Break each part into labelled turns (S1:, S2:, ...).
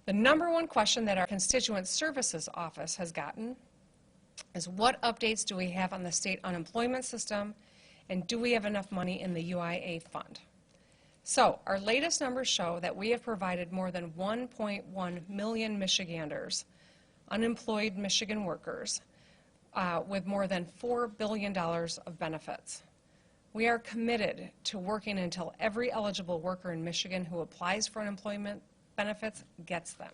S1: The number one question that our Constituent Services Office has gotten is what updates do we have on the state unemployment system, and do we have enough money in the UIA fund? So our latest numbers show that we have provided more than 1.1 million Michiganders, unemployed Michigan workers, with more than $4 billion of benefits. We are committed to working until every eligible worker in Michigan who applies for unemployment benefits gets them.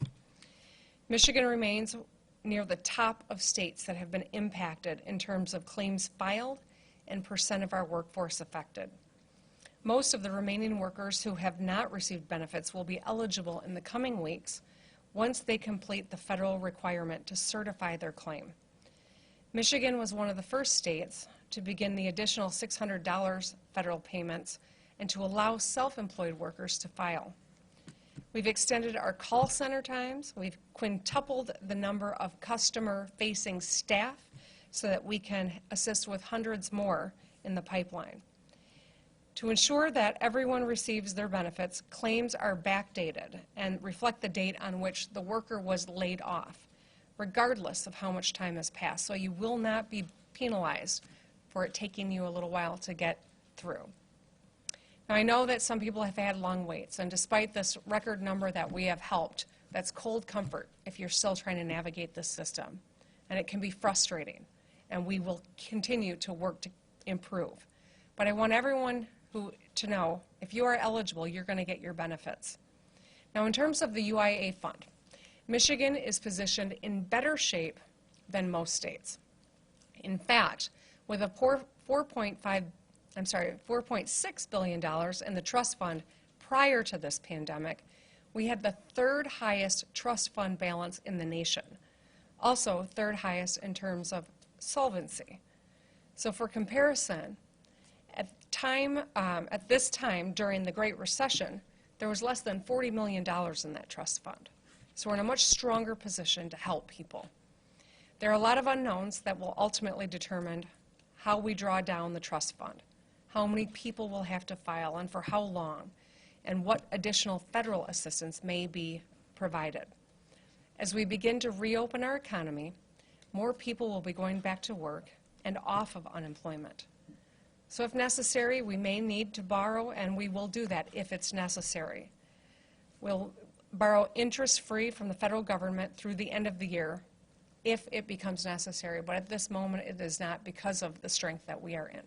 S1: Michigan remains near the top of states that have been impacted in terms of claims filed and percent of our workforce affected. Most of the remaining workers who have not received benefits will be eligible in the coming weeks once they complete the federal requirement to certify their claim. Michigan was one of the first states to begin the additional $600 federal payments and to allow self-employed workers to file. We've extended our call center times. We've quintupled the number of customer-facing staff so that we can assist with hundreds more in the pipeline. To ensure that everyone receives their benefits, claims are backdated and reflect the date on which the worker was laid off, regardless of how much time has passed. So you will not be penalized for it taking you a little while to get through. Now, I know that some people have had long waits, and despite this record number that we have helped, that's cold comfort if you're still trying to navigate this system. And it can be frustrating, and we will continue to work to improve. But I want everyone to know, if you are eligible, you're going to get your benefits. Now, in terms of the UIA fund, Michigan is positioned in better shape than most states. In fact, with a $4.6 billion in the trust fund prior to this pandemic, we had the third highest trust fund balance in the nation, also third highest in terms of solvency. So for comparison, at this time during the Great Recession, there was less than $40 million in that trust fund. So we're in a much stronger position to help people. There are a lot of unknowns that will ultimately determine how we draw down the trust fund, how many people will have to file and for how long, and what additional federal assistance may be provided. As we begin to reopen our economy, more people will be going back to work and off of unemployment. So if necessary, we may need to borrow, and we will do that if it's necessary. We'll borrow interest-free from the federal government through the end of the year if it becomes necessary, but at this moment it is not because of the strength that we are in.